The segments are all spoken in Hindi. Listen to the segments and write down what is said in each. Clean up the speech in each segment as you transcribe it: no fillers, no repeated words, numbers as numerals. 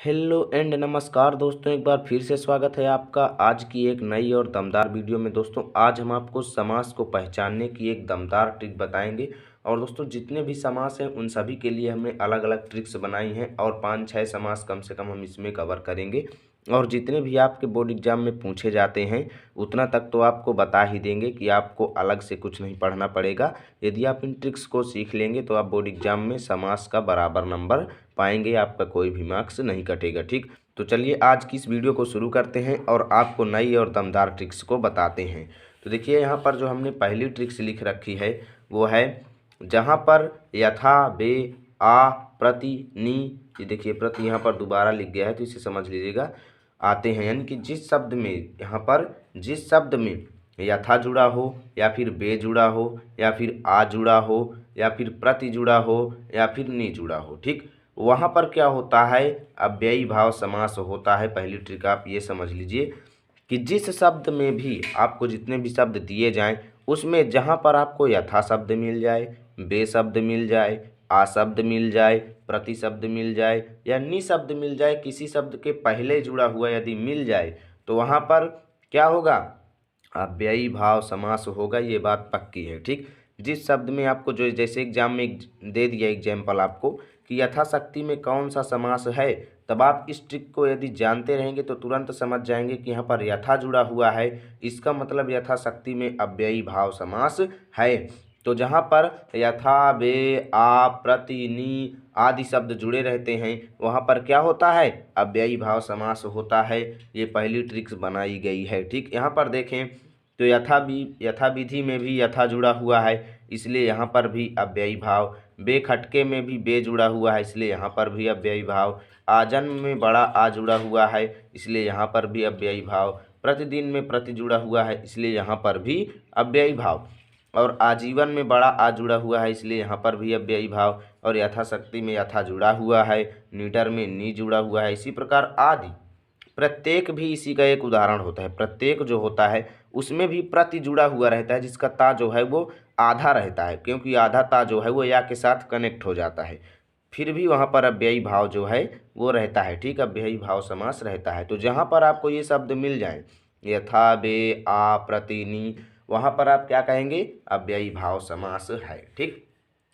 हेलो एंड नमस्कार दोस्तों, एक बार फिर से स्वागत है आपका आज की एक नई और दमदार वीडियो में। दोस्तों आज हम आपको समास को पहचानने की एक दमदार ट्रिक बताएंगे। और दोस्तों जितने भी समास हैं उन सभी के लिए हमने अलग अलग ट्रिक्स बनाई हैं और 5-6 समास कम से कम हम इसमें कवर करेंगे। और जितने भी आपके बोर्ड एग्जाम में पूछे जाते हैं उतना तक तो आपको बता ही देंगे कि आपको अलग से कुछ नहीं पढ़ना पड़ेगा। यदि आप इन ट्रिक्स को सीख लेंगे तो आप बोर्ड एग्जाम में समास का बराबर नंबर पाएंगे, आपका कोई भी मार्क्स नहीं कटेगा। ठीक, तो चलिए आज की इस वीडियो को शुरू करते हैं और आपको नई और दमदार ट्रिक्स को बताते हैं। तो देखिए यहाँ पर जो हमने पहली ट्रिक्स लिख रखी है वो है जहाँ पर यथा बे आ प्रति नी, ये देखिए प्रति यहाँ पर दोबारा लिख गया है तो इसे समझ लीजिएगा, आते हैं। यानी कि जिस शब्द में यहाँ पर जिस शब्द में यथा जुड़ा हो या फिर बे जुड़ा हो या फिर आ जुड़ा हो या फिर प्रति जुड़ा हो या फिर नी जुड़ा हो, ठीक, वहाँ पर क्या होता है, अव्ययी भाव समास होता है। पहली ट्रिक आप ये समझ लीजिए कि जिस शब्द में भी आपको जितने भी शब्द दिए जाएं उसमें जहाँ पर आपको यथा शब्द मिल जाए, बे शब्द मिल जाए, आ शब्द मिल जाए, प्रति शब्द मिल जाए या नी शब्द मिल जाए, किसी शब्द के पहले जुड़ा हुआ यदि मिल जाए तो वहाँ पर क्या होगा, अव्ययी भाव समास होगा। ये बात पक्की है। ठीक, जिस शब्द में आपको जो जैसे एग्जाम में दे दिया एग्जाम्पल आपको कि यथाशक्ति में कौन सा समास है, तब आप इस ट्रिक को यदि जानते रहेंगे तो तुरंत समझ जाएंगे कि यहाँ पर यथा जुड़ा हुआ है, इसका मतलब यथाशक्ति में अव्ययी भाव समास है। तो जहाँ पर यथा बे आ प्रति नी आदि शब्द जुड़े रहते हैं वहाँ पर क्या होता है, अव्ययी भाव समास होता है। ये पहली ट्रिक्स बनाई गई है। ठीक, यहाँ पर देखें तो यथा विधि में भी यथा जुड़ा हुआ है इसलिए यहाँ पर भी अव्ययी भाव, बे खटके में भी बे जुड़ा हुआ है इसलिए यहाँ पर भी अव्ययी भाव, आजन्म में बड़ा आ जुड़ा हुआ है इसलिए यहाँ पर भी अव्ययी भाव, प्रतिदिन में प्रति जुड़ा हुआ है इसलिए यहाँ पर भी अव्ययी भाव, और आजीवन में बड़ा आ जुड़ा हुआ है इसलिए यहाँ पर भी अव्ययी भाव, और यथाशक्ति में यथा जुड़ा हुआ है, नीटर में नी जुड़ा हुआ है, इसी प्रकार आदि प्रत्येक भी इसी का एक उदाहरण होता है। प्रत्येक जो होता है उसमें भी प्रति जुड़ा हुआ रहता है जिसका ता जो है वो आधा रहता है, क्योंकि आधा ता जो है वो या के साथ कनेक्ट हो जाता है। फिर भी वहाँ पर अव्ययी भाव जो है वो रहता है। ठीक, अव्ययी भाव समास रहता है। तो जहाँ पर आपको ये शब्द मिल जाए यथा बे आ प्रति नी, वहाँ पर आप क्या कहेंगे, अव्ययी भाव समास है। ठीक,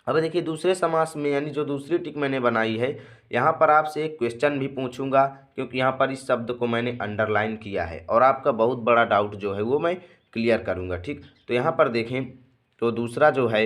अब देखिए दूसरे समास में यानी जो दूसरी टिक मैंने बनाई है यहाँ पर आपसे एक क्वेश्चन भी पूछूंगा, क्योंकि यहाँ पर इस शब्द को मैंने अंडरलाइन किया है और आपका बहुत बड़ा डाउट जो है वो मैं क्लियर करूँगा। ठीक, तो यहाँ पर देखें तो दूसरा जो है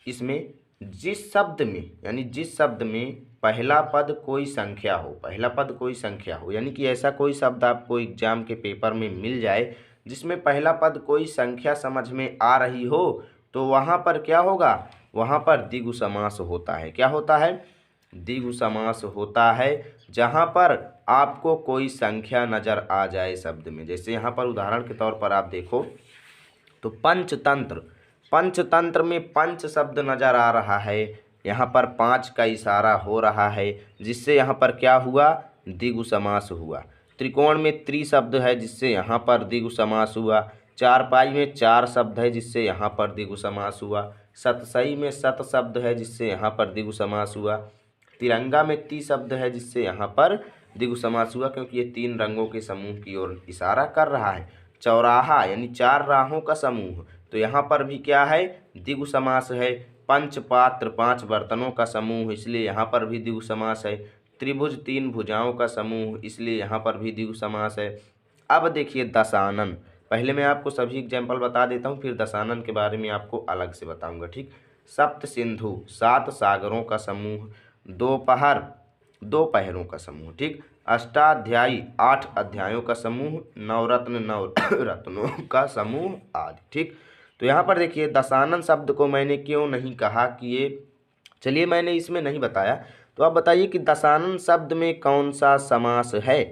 इसमें जिस शब्द में यानी जिस शब्द में पहला पद कोई संख्या हो, पहला पद कोई संख्या हो, यानी कि ऐसा कोई शब्द आपको एग्जाम के पेपर में मिल जाए जिसमें पहला पद कोई संख्या समझ में आ रही हो, तो वहाँ पर क्या होगा, वहाँ पर द्विगु समास होता है। क्या होता है, द्विगु समास होता है जहाँ पर आपको कोई संख्या नजर आ जाए शब्द में। जैसे यहाँ पर उदाहरण के तौर पर आप देखो तो पंचतंत्र, पंचतंत्र में पंच शब्द नजर आ रहा है, यहाँ पर 5 का इशारा हो रहा है जिससे यहाँ पर क्या हुआ, द्विगु समास हुआ। त्रिकोण में त्रि शब्द है जिससे यहाँ पर द्विगु समास हुआ। चारपाई में 4 शब्द है जिससे यहाँ पर द्विगु समास हुआ। सतसई में सत शब्द है जिससे यहाँ पर द्विगु समास हुआ। तिरंगा में ती शब्द है जिससे यहाँ पर द्विगु समास हुआ, क्योंकि ये 3 रंगों के समूह की ओर इशारा कर रहा है। चौराहा यानी 4 राहों का समूह, तो यहाँ पर भी क्या है, द्विगु समास है। पंचपात्र 5 बर्तनों का समूह, इसलिए यहाँ पर भी द्विगु समास है। त्रिभुज 3 भुजाओं का समूह, इसलिए यहाँ पर भी द्विगु समास है। अब देखिए दशानन, पहले मैं आपको सभी एग्जाम्पल बता देता हूँ फिर दशानन के बारे में आपको अलग से बताऊँगा। ठीक, सप्त सिंधु 7 सागरों का समूह, दोपहर 2 पहरों का समूह। ठीक, अष्टाध्यायी 8 अध्यायों का समूह, नवरत्न 9 रत्नों का समूह आदि। ठीक, तो यहाँ पर देखिए दशानन शब्द को मैंने क्यों नहीं कहा कि ये, चलिए मैंने इसमें नहीं बताया, तो आप बताइए कि दशानन शब्द में कौन सा समास है,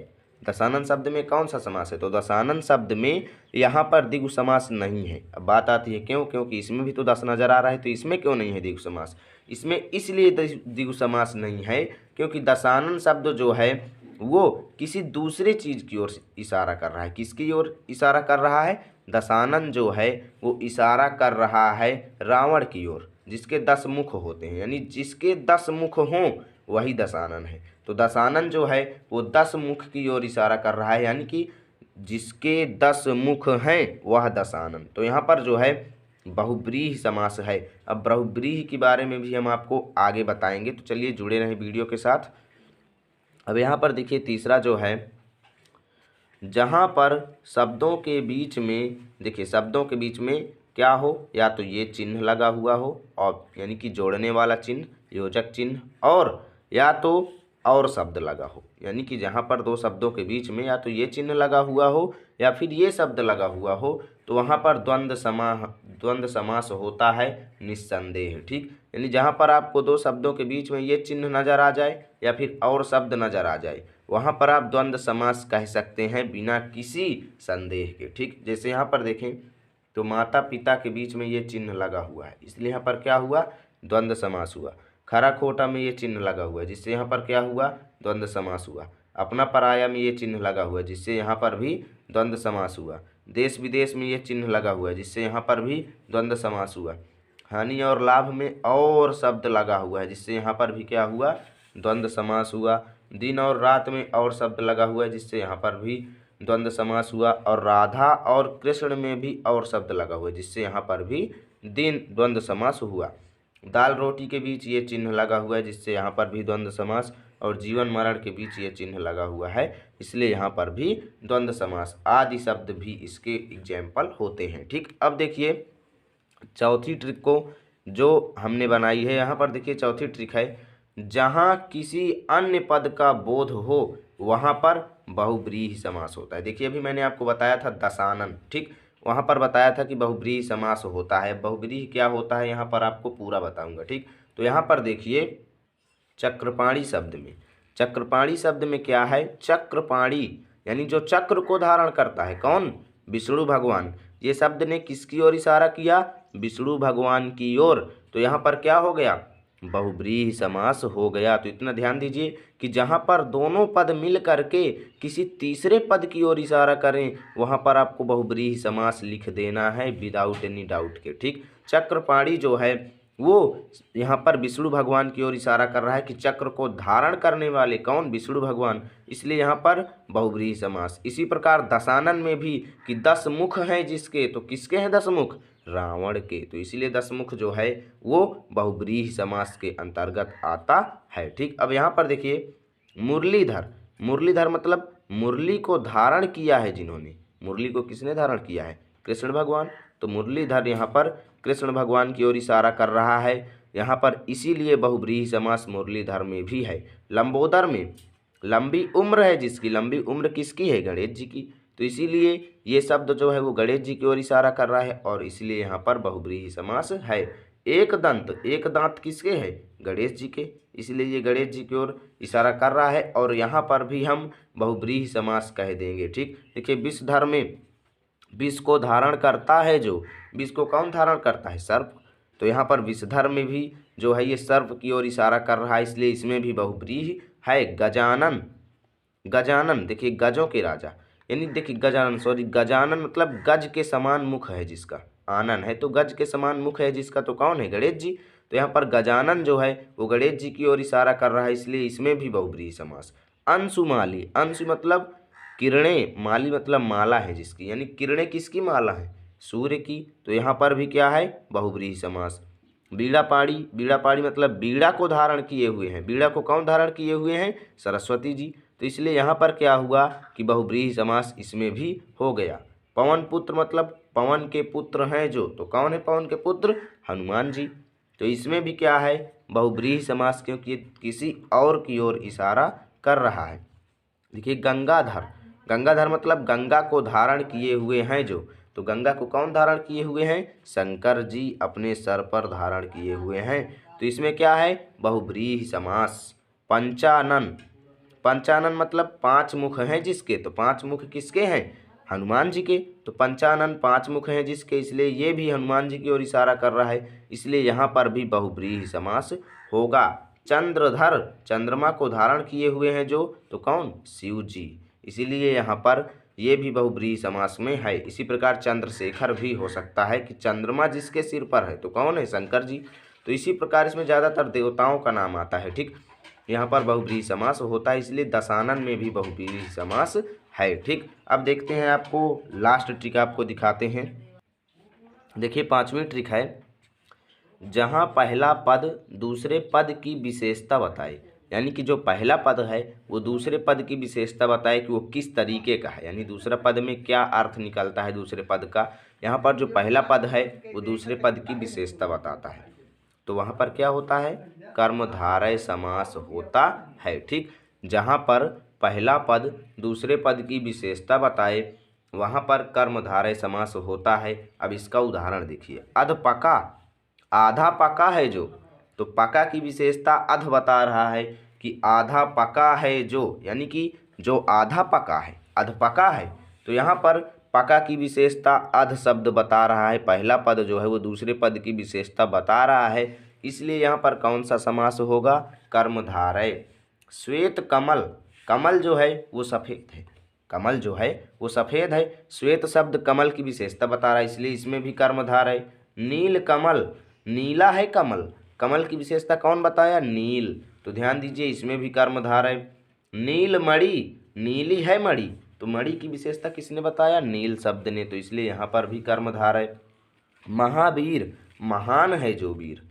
दशानन शब्द में कौन सा समास है। तो दशानन शब्द में यहाँ पर द्विगु समास नहीं है। अब बात आती है क्यों, क्योंकि इसमें भी तो 10 नजर आ रहा है, तो इसमें क्यों नहीं है द्विगु समास। इसमें इसलिए द्विगु समास नहीं है क्योंकि दशानन शब्द जो है वो किसी दूसरे चीज़ की ओर इशारा कर रहा है। किसकी ओर इशारा कर रहा है, दशानन जो है वो इशारा कर रहा है रावण की ओर, जिसके 10 मुख होते हैं, यानी जिसके 10 मुख हों वही दशानन है। तो दशानन जो है वो 10 मुख की ओर इशारा कर रहा है, यानी कि जिसके 10 मुख हैं वह दशानन। तो यहाँ पर जो है बहुव्रीहि समास है। अब बहुव्रीहि के बारे में भी हम आपको आगे बताएंगे, तो चलिए जुड़े रहें वीडियो के साथ। अब यहाँ पर देखिए तीसरा जो है, जहाँ पर शब्दों के बीच में, देखिए शब्दों के बीच में क्या हो, या तो ये चिन्ह लगा हुआ हो और यानी कि जोड़ने वाला चिन्ह, योजक चिन्ह, और या तो और शब्द लगा हो, यानी कि जहाँ पर दो शब्दों के बीच में या तो ये चिन्ह लगा हुआ हो या फिर ये शब्द लगा हुआ हो, तो वहाँ पर द्वंद्व समास होता है निस्संदेह। ठीक, यानी जहाँ पर आपको दो शब्दों के बीच में ये चिन्ह नज़र आ जाए या फिर और शब्द नज़र आ जाए, वहाँ पर आप द्वंद्व समास कह सकते हैं बिना किसी संदेह के। ठीक, जैसे यहाँ पर देखें तो माता पिता के बीच में ये चिन्ह लगा हुआ है, इसलिए यहाँ पर क्या हुआ, द्वंद्व समास हुआ। खरा खोटा में ये चिन्ह लगा हुआ है, जिससे यहाँ पर क्या हुआ, द्वंद्व समास हुआ। अपना पराया में ये चिन्ह लगा हुआ है, जिससे यहाँ पर भी द्वंद्व समास हुआ। देश विदेश में ये चिन्ह लगा हुआ है, जिससे यहाँ पर भी द्वंद्व समास हुआ। हानि और लाभ में और शब्द लगा हुआ है, जिससे यहाँ पर भी क्या हुआ, द्वंद्व समास हुआ। दिन और रात में और शब्द लगा हुआ है, जिससे यहाँ पर भी द्वंद्व समास हुआ। और राधा और कृष्ण में भी और शब्द लगा हुआ है, जिससे यहाँ पर भी द्वंद्व समास हुआ। दाल रोटी के बीच ये चिन्ह लगा हुआ है, जिससे यहाँ पर भी द्वंद्व समास। और जीवन मरण के बीच ये चिन्ह लगा हुआ है, इसलिए यहाँ पर भी द्वंद्व समास आदि शब्द भी इसके एग्जाम्पल होते हैं। ठीक, अब देखिए चौथी ट्रिक को जो हमने बनाई है, यहाँ पर देखिए चौथी ट्रिक है, जहाँ किसी अन्य पद का बोध हो वहाँ पर बहुव्रीहि समास होता है। देखिए अभी मैंने आपको बताया था दशानन, ठीक, वहाँ पर बताया था कि बहुव्रीहि समास होता है। बहुव्रीहि क्या होता है यहाँ पर आपको पूरा बताऊंगा। ठीक, तो यहाँ पर देखिए चक्रपाणी शब्द में, चक्रपाणी शब्द में क्या है, चक्रपाणी यानी जो चक्र को धारण करता है, कौन, विष्णु भगवान। ये शब्द ने किसकी ओर इशारा किया, विष्णु भगवान की ओर। तो यहाँ पर क्या हो गया, बहुव्रीहि समास हो गया। तो इतना ध्यान दीजिए कि जहाँ पर दोनों पद मिल करके किसी तीसरे पद की ओर इशारा करें, वहाँ पर आपको बहुव्रीहि समास लिख देना है विदाउट एनी डाउट के। ठीक, चक्रपाणी जो है वो यहाँ पर विष्णु भगवान की ओर इशारा कर रहा है कि चक्र को धारण करने वाले कौन, विष्णु भगवान, इसलिए यहाँ पर बहुव्रीहि समास। इसी प्रकार दशानन में भी कि 10 मुख हैं जिसके, तो किसके हैं 10 मुख, रावण के, तो इसीलिए 10 मुख जो है वो बहुव्रीहि समास के अंतर्गत आता है। ठीक, अब यहाँ पर देखिए मुरलीधर, मुरलीधर मतलब मुरली को धारण किया है जिन्होंने, मुरली को किसने धारण किया है, कृष्ण भगवान। तो मुरलीधर यहाँ पर कृष्ण भगवान की ओर इशारा कर रहा है यहाँ पर, इसीलिए बहुव्रीहि समास मुरलीधर में भी है। लंबोदर में लंबी उम्र है जिसकी, लंबी उम्र किसकी है, गणेश जी की, तो इसीलिए ये शब्द जो है वो गणेश जी की ओर इशारा कर रहा है और इसलिए यहाँ पर बहुव्रीहि समास है। एक दंत, एक दांत किसके है, गणेश जी के, इसलिए ये गणेश जी की ओर इशारा कर रहा है और यहाँ पर भी हम बहुव्रीहि समास कह देंगे। ठीक, देखिए विषधर में विष को धारण करता है, जो विष को कौन धारण करता है, सर्प, तो यहाँ पर विषधर में भी जो है ये सर्प की ओर इशारा कर रहा है, इसलिए इसमें भी बहुव्रीहि है। गजानन, गजानन देखिए गजों के राजा, यानी देखिए गजानन मतलब गज के समान मुख है जिसका, आनन है तो गज के समान मुख है जिसका, तो कौन है, गणेश जी। तो यहाँ पर गजानन जो है वो गणेश जी की ओर इशारा कर रहा है, इसलिए इसमें भी बहुव्रीहि समास। अंशुमाली, अंशु मतलब किरणें, माली मतलब माला है जिसकी, यानी किरणें किसकी माला है, सूर्य की, तो यहाँ पर भी क्या है, बहुव्रीहि समास। बीड़ापाड़ी, बीड़ापाड़ी मतलब बीड़ा को धारण किए हुए हैं, बीड़ा को कौन धारण किए हुए हैं, सरस्वती जी, तो इसलिए यहाँ पर क्या हुआ कि बहुव्रीहि समास इसमें भी हो गया। पवन पुत्र मतलब पवन के पुत्र हैं जो, तो कौन है पवन के पुत्र, हनुमान जी, तो इसमें भी क्या है, बहुव्रीहि समास, क्योंकि किसी और की ओर इशारा कर रहा है। देखिए गंगाधर, गंगाधर मतलब गंगा को धारण किए हुए हैं जो, तो गंगा को कौन धारण किए हुए हैं, शंकर जी अपने सर पर धारण किए हुए हैं, तो इसमें क्या है, बहुव्रीहि समास। पंचानन, पंचानन मतलब 5 मुख हैं जिसके, तो 5 मुख किसके हैं, हनुमान जी के, तो पंचानन 5 मुख हैं जिसके, इसलिए ये भी हनुमान जी की ओर इशारा कर रहा है, इसलिए यहाँ पर भी बहुव्रीहि समास होगा। चंद्रधर, चंद्रमा को धारण किए हुए हैं जो, तो कौन, शिव जी, इसीलिए यहाँ पर ये भी बहुव्रीहि समास में है। इसी प्रकार चंद्रशेखर भी हो सकता है कि चंद्रमा जिसके सिर पर है, तो कौन है, शंकर जी, तो इसी प्रकार इसमें ज़्यादातर देवताओं का नाम आता है। ठीक, यहाँ पर बहुब्रीहि समास होता है, इसलिए दशानन में भी बहुब्रीहि समास है। ठीक, अब देखते हैं, आपको लास्ट ट्रिक आपको दिखाते हैं। देखिए 5वीं ट्रिक है, जहाँ पहला पद दूसरे पद की विशेषता बताए, यानी कि जो पहला पद है वो दूसरे पद की विशेषता बताए कि वो किस तरीके का है, यानी दूसरा पद में क्या अर्थ निकलता है दूसरे पद का। यहाँ पर जो पहला पद है वो दूसरे पद की विशेषता बताता है, तो वहाँ पर क्या होता है, कर्मधारय समास होता है। ठीक, जहाँ पर पहला पद दूसरे पद की विशेषता बताए वहाँ पर कर्मधारय समास होता है। अब इसका उदाहरण देखिए, अधपका, आधा पका है जो, तो पका की विशेषता अध बता रहा है कि आधा पका है जो, यानी कि जो आधा पका है, अधपका है। तो यहाँ पर पका की विशेषता अध शब्द बता रहा है, पहला पद जो है वो दूसरे पद की विशेषता बता रहा है, इसलिए यहाँ पर कौन सा समास होगा, कर्मधारय। श्वेत कमल, कमल जो है वो सफ़ेद है, कमल जो है वो सफ़ेद है, श्वेत शब्द कमल की विशेषता बता रहा है, इसलिए इसमें भी कर्मधारय। नील कमल, नीला है कमल, कमल की विशेषता कौन बताया, नील, तो ध्यान दीजिए इसमें भी कर्मधारय। नील मणि, नीली है मणि, तो मणि की विशेषता किसने बताया, नील शब्द ने, तो इसलिए यहाँ पर भी कर्मधारय। महावीर, महान है जो वीर,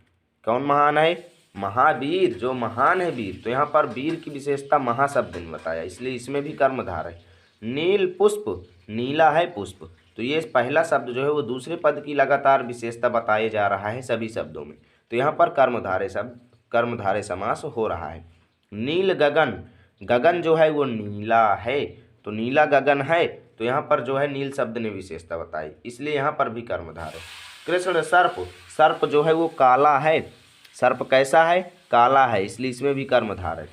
कौन महान है, महावीर, जो महान है वीर, तो यहाँ पर वीर की विशेषता महा शब्द ने बताया, इसलिए इसमें भी कर्मधारय। नील पुष्प, नीला है पुष्प, तो ये पहला शब्द जो है वो दूसरे पद की लगातार विशेषता बताए जा रहा है सभी शब्दों में, तो यहाँ पर कर्मधारय शब्द, कर्मधारय समास हो रहा है। नील गगन, गगन जो है वो नीला है, तो नीला गगन है, तो यहाँ पर जो है नील शब्द ने विशेषता बताई, इसलिए यहाँ पर भी कर्मधारय। कृष्ण सर्प, सर्प जो है वो काला है, सर्प कैसा है, काला है, इसलिए इसमें भी कर्मधारय।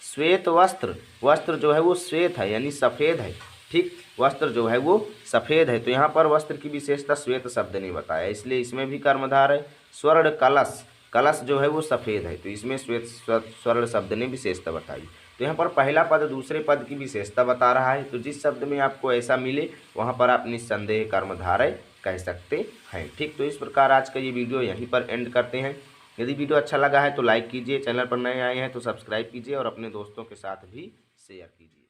श्वेत वस्त्र, वस्त्र जो है वो श्वेत है यानी सफ़ेद है। ठीक, वस्त्र जो है वो सफ़ेद है, तो यहाँ पर वस्त्र की विशेषता श्वेत शब्द ने बताया, इसलिए इसमें भी कर्मधारय। स्वर्ण कलश, कलश जो है वो सफ़ेद है, तो इसमें श्वेत स्वर्ण शब्द ने विशेषता बताई, तो यहाँ पर पहला पद दूसरे पद की विशेषता बता रहा है, तो जिस शब्द में आपको ऐसा मिले वहाँ पर आप निस्संदेह कर्मधारय कह सकते हैं। ठीक, तो इस प्रकार आज का ये वीडियो यहीं पर एंड करते हैं। यदि वीडियो अच्छा लगा है तो लाइक कीजिए, चैनल पर नए आए हैं तो सब्सक्राइब कीजिए और अपने दोस्तों के साथ भी शेयर कीजिए।